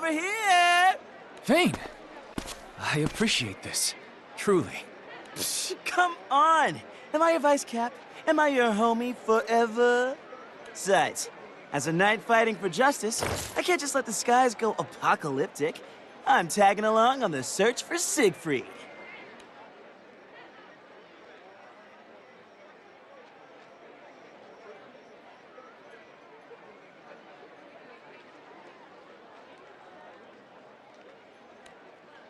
over here! Vayne! I appreciate this. Truly. Psh, come on! Am I your vice cap? Am I your homie forever? Besides, as a knight fighting for justice, I can't just let the skies go apocalyptic. I'm tagging along on the search for Siegfried.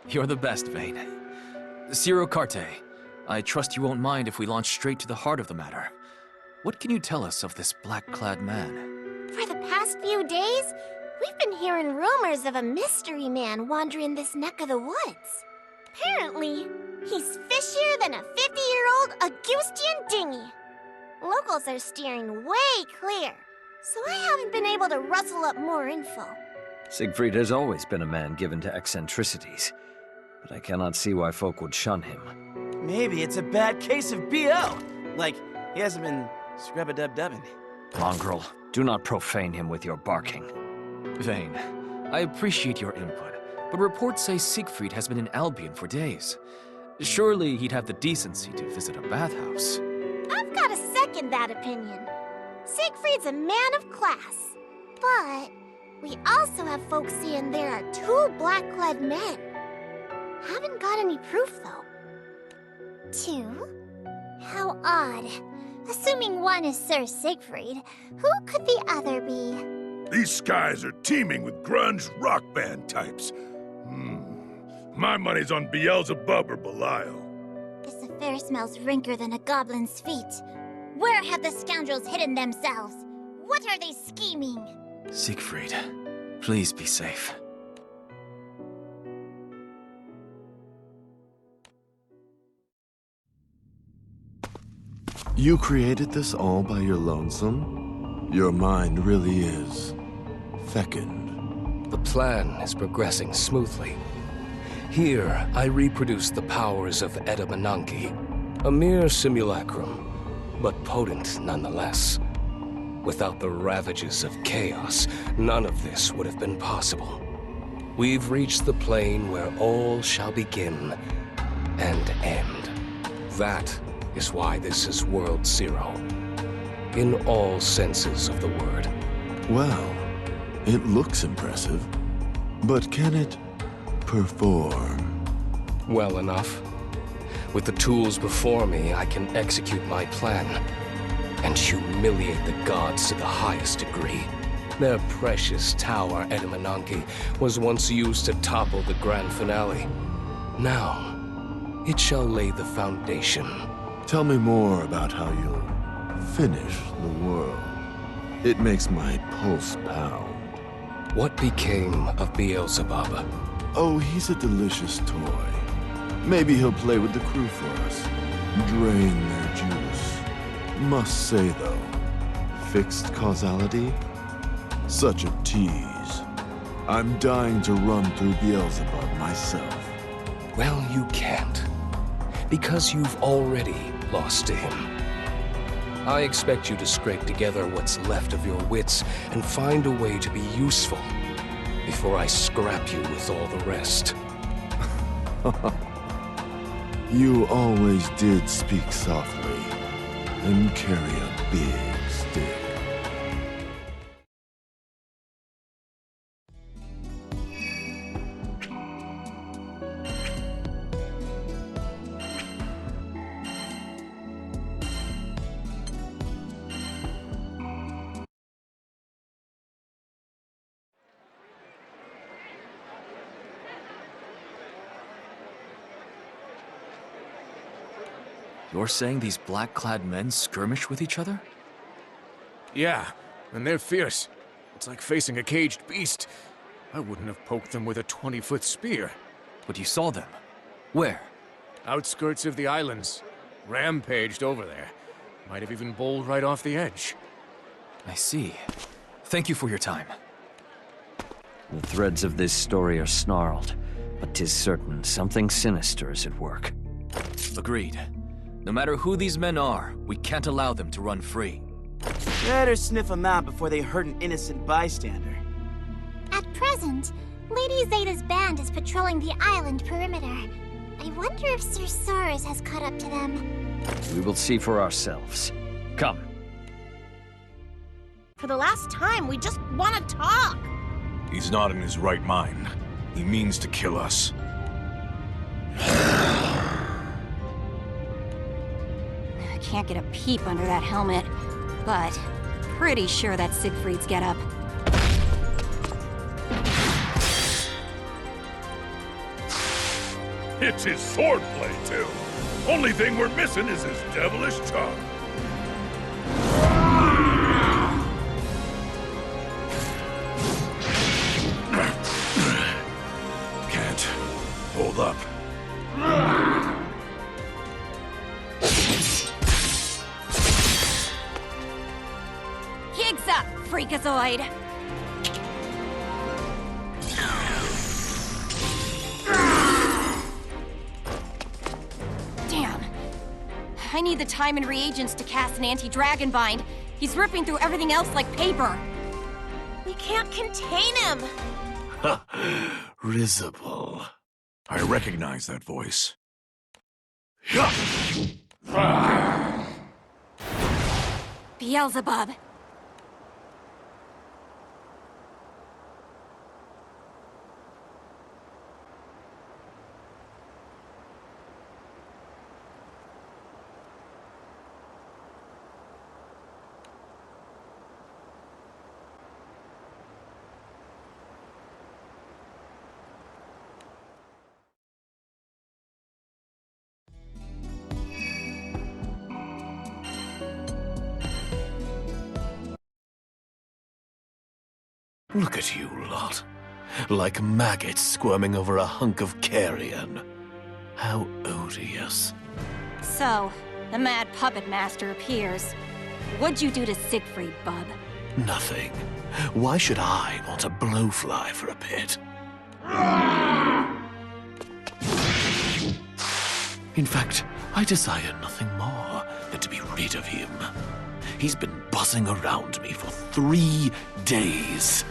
You're the best, Vayne. Ciro Carte, I trust you won't mind if we launch straight to the heart of the matter. What can you tell us of this black-clad man? For the past few days, we've been hearing rumors of a mystery man wandering this neck of the woods. Apparently, he's fishier than a 50-year-old Augustian dinghy. Locals are steering way clear, so I haven't been able to rustle up more info. Siegfried has always been a man given to eccentricities, but I cannot see why folk would shun him. Maybe it's a bad case of BO. Like, he hasn't been scrub-a-dub-dubbing. Mongrel, do not profane him with your barking. Vayne, I appreciate your input, but reports say Siegfried has been in Albion for days. Surely he'd have the decency to visit a bathhouse. I've got to second that opinion. Siegfried's a man of class. But we also have folks saying there are two black-clad men. Haven't got any proof, though. Two? How odd. Assuming one is Sir Siegfried, who could the other be? These skies are teeming with grunge rock band types. My money's on Beelzebub or Belial. This affair smells ranker than a goblin's feet. Where have the scoundrels hidden themselves? What are they scheming? Siegfried, please be safe. You created this all by your lonesome? Your mind really is fecund. The plan is progressing smoothly. Here, I reproduce the powers of Edamananki, a mere simulacrum, but potent nonetheless. Without the ravages of chaos, none of this would have been possible. We've reached the plane where all shall begin and end. That is why this is World Zero, in all senses of the word. Well, it looks impressive, but can it perform? Well enough. With the tools before me, I can execute my plan and humiliate the gods to the highest degree. Their precious tower, Edamananki, was once used to topple the grand finale. Now, it shall lay the foundation. Tell me more about how you'll finish the world. It makes my pulse pound. What became of Beelzebub? Oh, he's a delicious toy. Maybe he'll play with the crew for us. Drain their juice. Must say, though, fixed causality? Such a tease. I'm dying to run through Beelzebub myself. Well, you can't. Because you've already lost to him. I expect you to scrape together what's left of your wits and find a way to be useful before I scrap you with all the rest. You always did speak softly and carry a big stick. You're saying these black-clad men skirmish with each other? Yeah, and they're fierce. It's like facing a caged beast. I wouldn't have poked them with a 20-foot spear. But you saw them. Where? Outskirts of the islands. Rampaged over there. Might have even bowled right off the edge. I see. Thank you for your time. The threads of this story are snarled, but 'tis certain something sinister is at work. Agreed. No matter who these men are, we can't allow them to run free. Better sniff them out before they hurt an innocent bystander. At present, Lady Zeta's band is patrolling the island perimeter. I wonder if Sir Soros has caught up to them. We will see for ourselves. Come. For the last time, we just want to talk. He's not in his right mind. He means to kill us. I can't get a peep under that helmet, but pretty sure that's Siegfried's getup. It's his swordplay, too. Only thing we're missing is his devilish tongue. Can't. Hold up. Gigs up, freakazoid! Damn. I need the time and reagents to cast an anti-dragon bind. He's ripping through everything else like paper. We can't contain him. Risible. I recognize that voice. Beelzebub. Look at you lot. Like maggots squirming over a hunk of carrion. How odious. So, the mad puppet master appears. What'd you do to Siegfried, bub? Nothing. Why should I want a blowfly for a pet? In fact, I desire nothing more than to be rid of him. He's been buzzing around me for 3 days.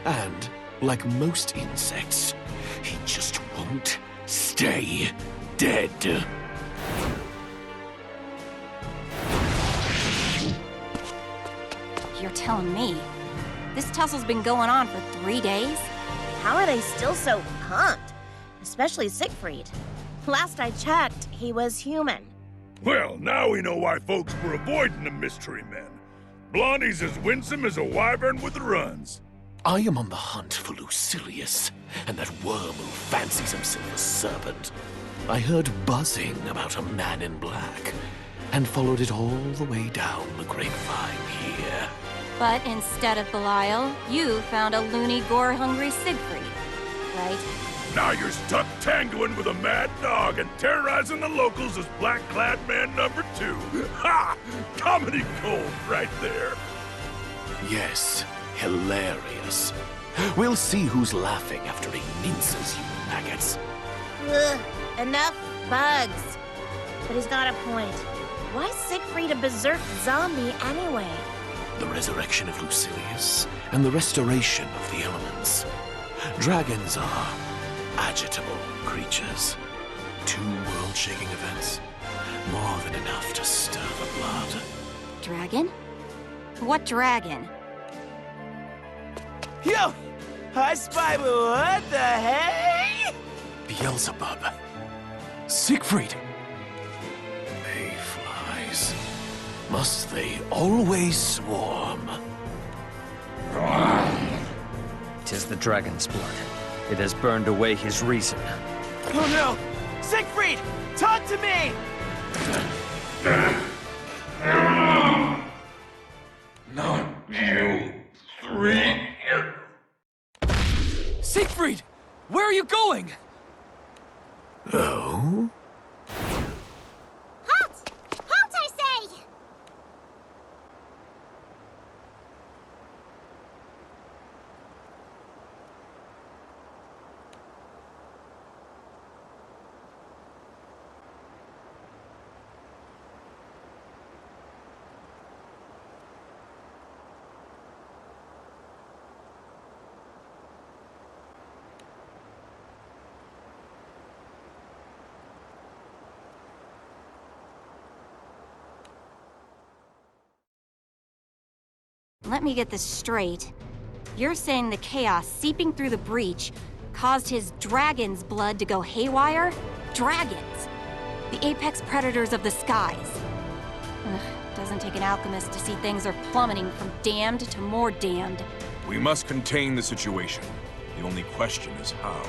And, like most insects, he just won't stay dead. You're telling me this tussle's been going on for 3 days? How are they still so pumped? Especially Siegfried. Last I checked, he was human. Well, now we know why folks were avoiding the mystery men. Blondie's as winsome as a wyvern with the runs. I am on the hunt for Lucilius, and that worm who fancies himself a serpent. I heard buzzing about a man in black, and followed it all the way down the grapevine here. But instead of Belial, you found a loony, gore-hungry Siegfried, right? Now you're stuck tangoing with a mad dog and terrorizing the locals as Black-Clad Man number 2. Ha! Comedy gold right there. Yes, hilarious. We'll see who's laughing after he minces you maggots. Ugh, enough bugs. But he's got a point. Why is Siegfried a berserk zombie anyway? The resurrection of Lucilius and the restoration of the elements. Dragons are agitable creatures. 2 world-shaking events. More than enough to stir the blood. Dragon? What dragon? Yo! I spy, but what the hey? Beelzebub. Siegfried. Mayflies. Must they always swarm? 'Tis the dragon's blood. It has burned away his reason. Oh no! Siegfried! Talk to me! Not you 3. Siegfried! Where are you going? Oh? Halt! Halt, I say! Let me get this straight. You're saying the chaos seeping through the breach caused his dragon's blood to go haywire? Dragons! The apex predators of the skies. Ugh, doesn't take an alchemist to see things are plummeting from damned to more damned. We must contain the situation. The only question is how.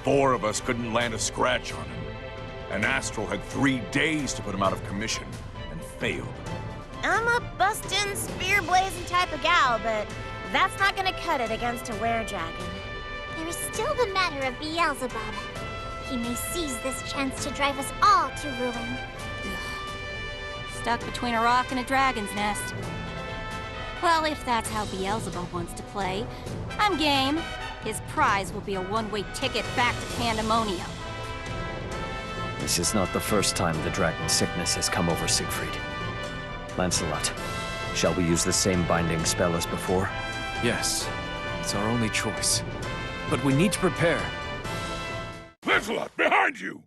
4 of us couldn't land a scratch on him. And Astral had 3 days to put him out of commission, and failed. I'm a bustin', spear-blazing type of gal, but that's not gonna cut it against a were-dragon. There is still the matter of Beelzebub. He may seize this chance to drive us all to ruin. Stuck between a rock and a dragon's nest. Well, if that's how Beelzebub wants to play, I'm game. His prize will be a one-way ticket back to Pandemonium. This is not the first time the dragon sickness has come over Siegfried. Lancelot, shall we use the same binding spell as before? Yes, it's our only choice. But we need to prepare. Lancelot, behind you!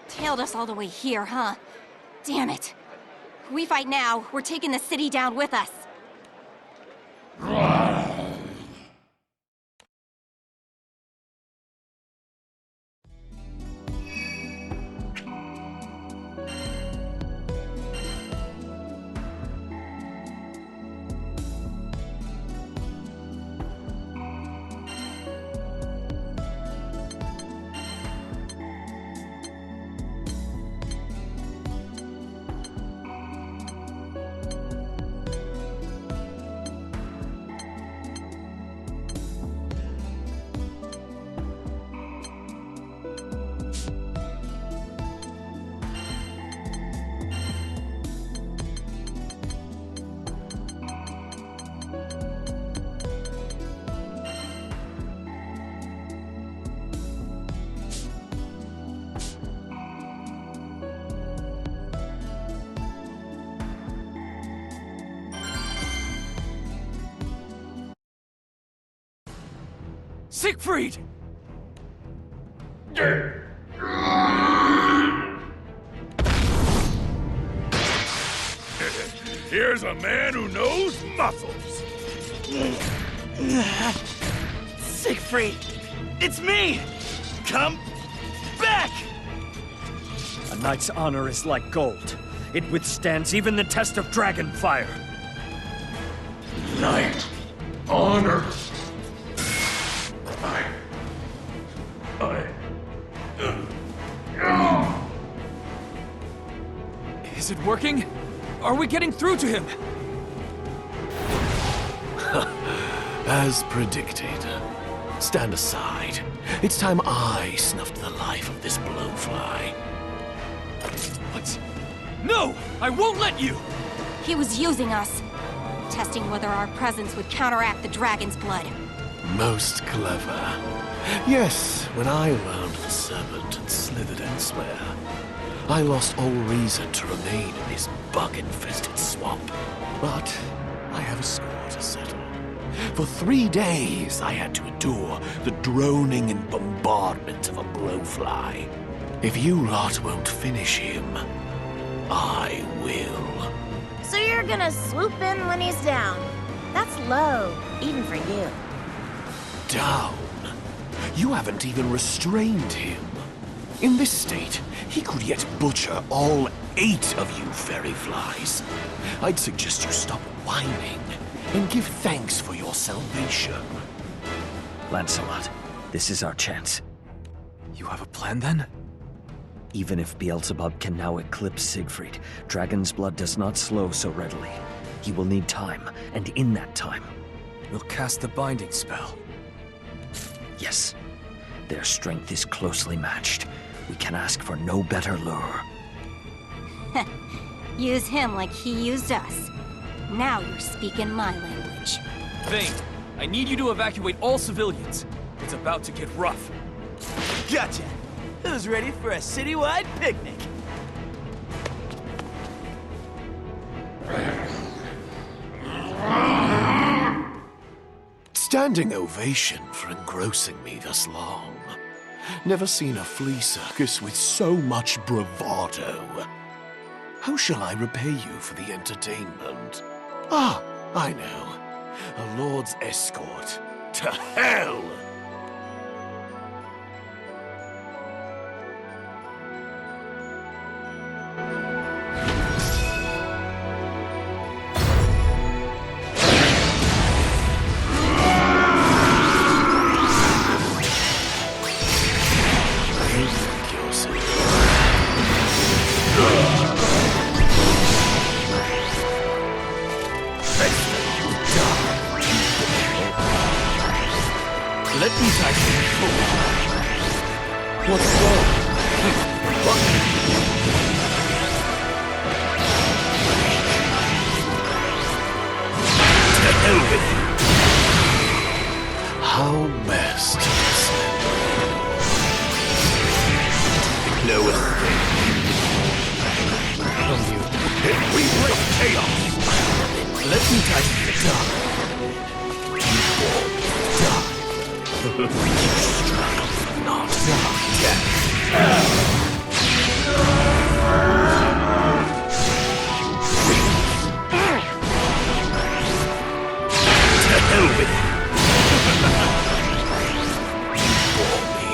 Tailed us all the way here, huh? Damn it. If we fight now, we're taking the city down with us. Siegfried! Here's a man who knows muscles. Siegfried! It's me! Come back! A knight's honor is like gold. It withstands even the test of dragon fire. Knight honor. Is it working? Are we getting through to him? As predicted. Stand aside. It's time I snuffed the life of this blowfly. What? No! I won't let you! He was using us. Testing whether our presence would counteract the dragon's blood. Most clever. Yes, when I wound the serpent and slithered elsewhere, I lost all reason to remain in this bug-infested swamp. But I have a score to settle. For 3 days, I had to endure the droning and bombardment of a blowfly. If you lot won't finish him, I will. So you're gonna swoop in when he's down. That's low, even for you. Down? You haven't even restrained him. In this state, he could yet butcher all 8 of you fairy flies. I'd suggest you stop whining and give thanks for your salvation. Lancelot, this is our chance. You have a plan then? Even if Beelzebub can now eclipse Siegfried, Dragon's blood does not slow so readily. He will need time, and in that time... We'll cast the binding spell. Yes. Their strength is closely matched. We can ask for no better lure. Use him like he used us. Now you're speaking my language. Vayne, I need you to evacuate all civilians. It's about to get rough. Gotcha! Who's ready for a citywide picnic? Standing ovation for engrossing me thus long. Never seen a flea circus with so much bravado. How shall I repay you for the entertainment? Ah, I know. A lord's escort. To hell! Let me try something. What's wrong? To hell with you. How best to No escape. From you. We bring chaos. Let me try something. You struggle for not death. To hell with you. For me,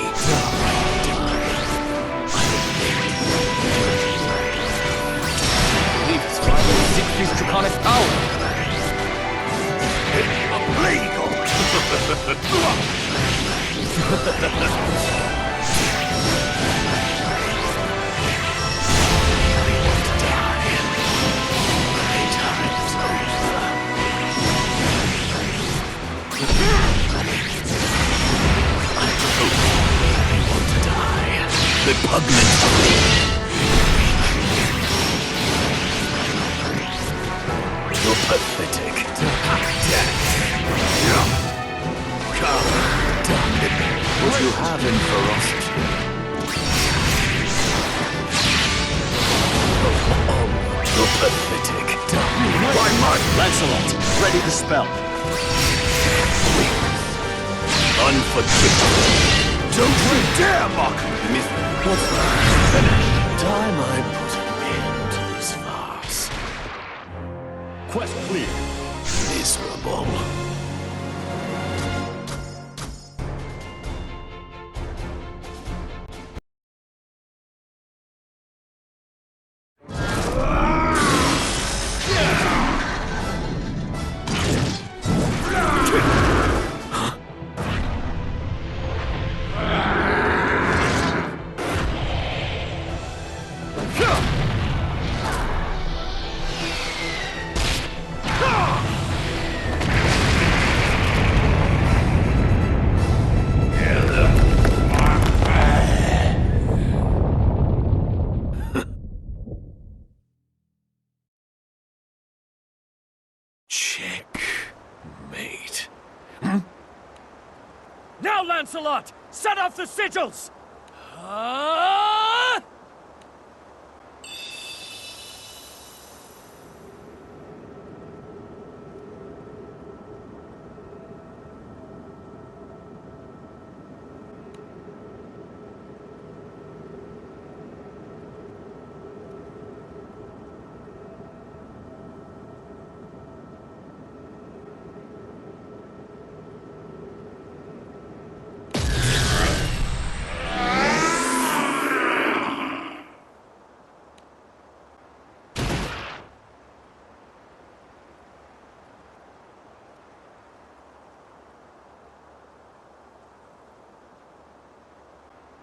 Leave his rival Siegfried's draconic power. A plague on! Repugnant. You're pathetic. What you have in ferocity. You're pathetic. By might, Lancelot, ready the spell. Unforgivable. Don't you dare mock me! What's that? Time I put an end to this farce. Quest clear. Miserable. Checkmate. Now, Lancelot! Set off the sigils!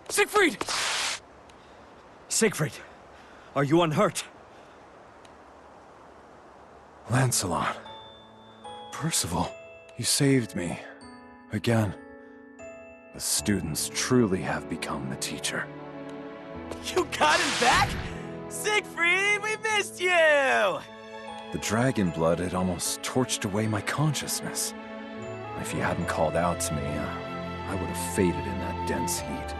Siegfried! Siegfried, are you unhurt? Lancelot. Percival, you saved me. Again. The students truly have become the teacher. You got him back? Siegfried, we missed you! The dragon blood had almost torched away my consciousness. If you hadn't called out to me, I would have faded in that dense heat.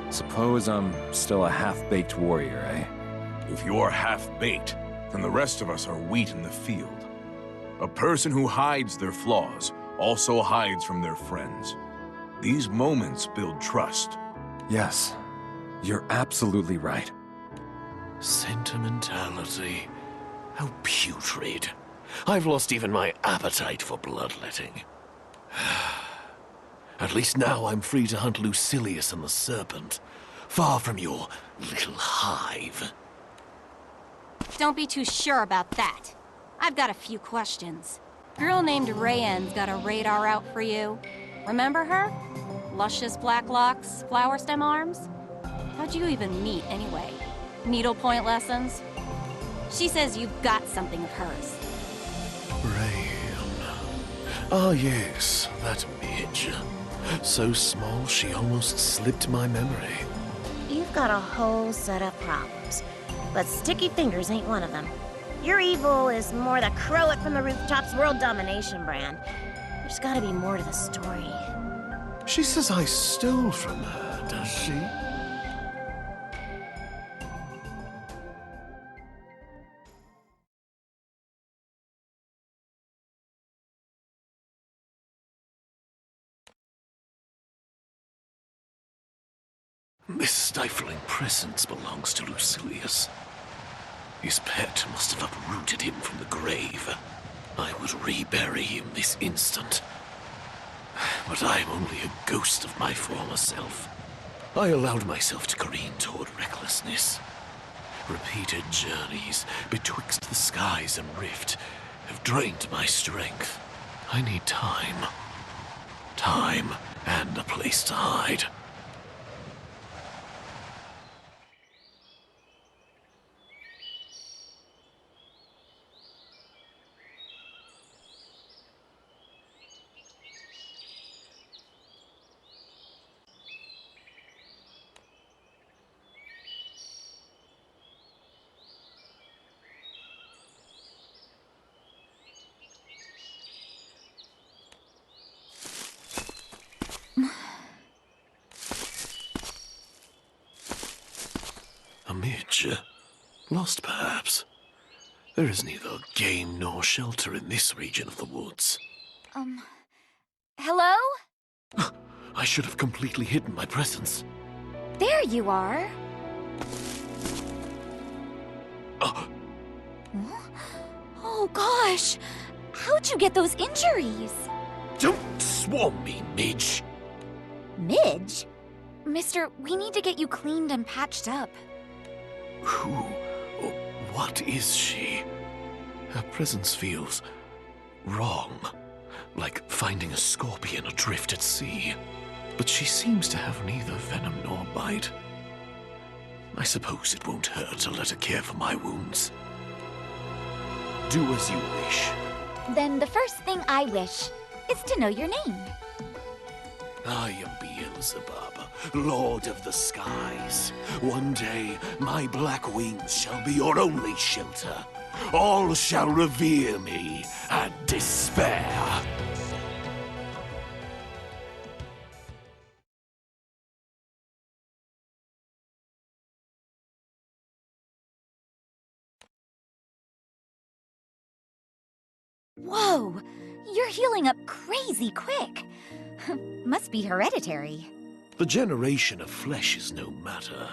Suppose I'm still a half-baked warrior, eh? If you're half-baked, then the rest of us are wheat in the field. A person who hides their flaws also hides from their friends. These moments build trust, Yes, you're absolutely right. Sentimentality. How putrid. I've lost even my appetite for bloodletting. At least now I'm free to hunt Lucilius and the Serpent, far from your little hive. Don't be too sure about that. I've got a few questions. Girl named Rayanne's got a radar out for you. Remember her? Luscious black locks, flower stem arms? How'd you even meet, anyway? Needlepoint lessons? She says you've got something of hers. Rayanne. Ah yes, that midge. So small she almost slipped my memory. You've got a whole set of problems, but sticky fingers ain't one of them. Your evil is more the crow it from the rooftops world domination brand. There's gotta be more to the story. She says I stole from her, does she? This stifling presence belongs to Lucilius. His pet must have uprooted him from the grave. I would rebury him this instant. But I am only a ghost of my former self. I allowed myself to careen toward recklessness. Repeated journeys betwixt the skies and rift have drained my strength. I need time. Time and a place to hide. A midge? Lost, perhaps? There is neither game nor shelter in this region of the woods. Hello? I should have completely hidden my presence. There you are. Oh gosh! How'd you get those injuries? Don't swarm me, midge! Midge? Mister, we need to get you cleaned and patched up. Who or what is she? Her presence feels wrong, like finding a scorpion adrift at sea. But she seems to have neither venom nor bite. I suppose it won't hurt to let her care for my wounds. Do as you wish. Then the first thing I wish is to know your name. I am Beelzebub, Lord of the Skies. One day, my black wings shall be your only shelter. All shall revere me and despair. Whoa! You're healing up crazy quick. Must be hereditary. The generation of flesh is no matter.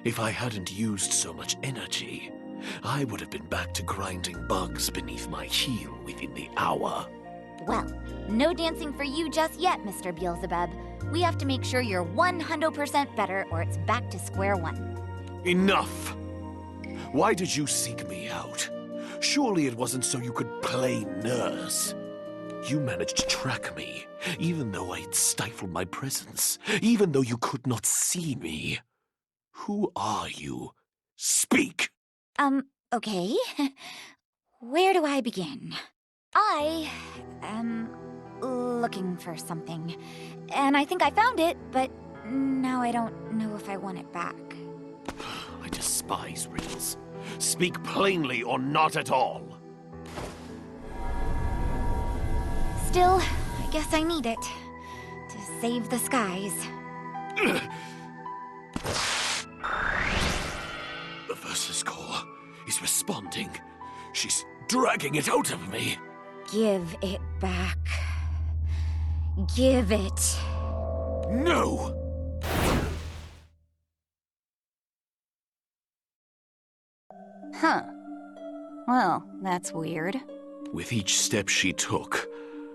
If I hadn't used so much energy, I would have been back to grinding bugs beneath my heel within the hour. Well, no dancing for you just yet, Mr. Beelzebub. We have to make sure you're 100% better or it's back to square one. Enough! Why did you seek me out? Surely it wasn't so you could play nurse. You managed to track me, even though I'd stifled my presence, even though you could not see me. Who are you? Speak! Okay. Where do I begin? I am looking for something, and I think I found it, but now I don't know if I want it back. I despise riddles. Speak plainly or not at all. Still, I guess I need it to save the skies. The Versus Core is responding. She's dragging it out of me. Give it back. Give it. No! Huh. Well, that's weird. With each step she took,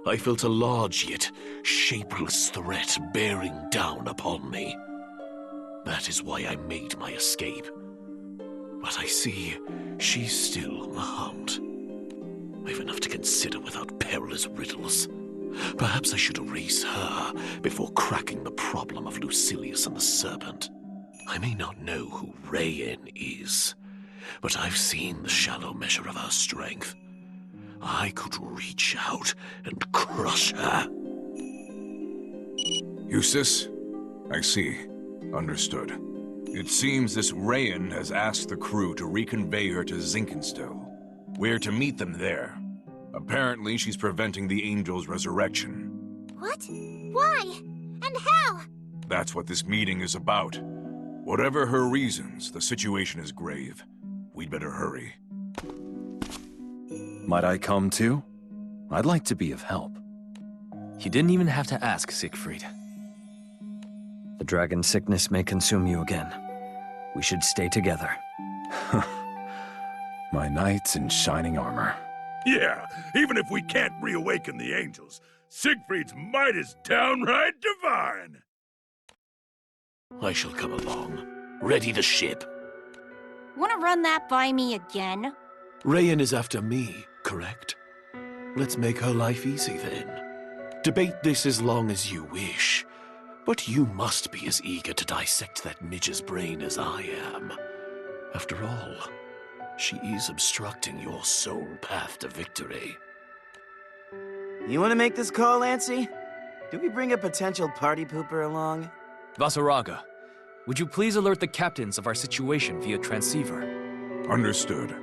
I felt a large yet shapeless threat bearing down upon me. That is why I made my escape. But I see she's still on the hunt. I've enough to consider without perilous riddles. Perhaps I should erase her before cracking the problem of Lucilius and the Serpent. I may not know who Rayen is, but I've seen the shallow measure of her strength. I could reach out and crush her. Eustace? I see. Understood. It seems this Rayen has asked the crew to reconvey her to Zinkenstell. We're to meet them there. Apparently, she's preventing the Angel's resurrection. What? Why? And how? That's what this meeting is about. Whatever her reasons, the situation is grave. We'd better hurry. Might I come too? I'd like to be of help. You didn't even have to ask, Siegfried. The dragon sickness may consume you again. We should stay together. My knights in shining armor. Yeah, even if we can't reawaken the angels, Siegfried's might is downright divine. I shall come along, ready to ship. Wanna run that by me again? Rayen is after me, correct? Let's make her life easy then. Debate this as long as you wish, but you must be as eager to dissect that midge's brain as I am. After all, she is obstructing your sole path to victory. You want to make this call, Lancy? Do we bring a potential party pooper along? Vasaraga, would you please alert the captains of our situation via transceiver? Understood.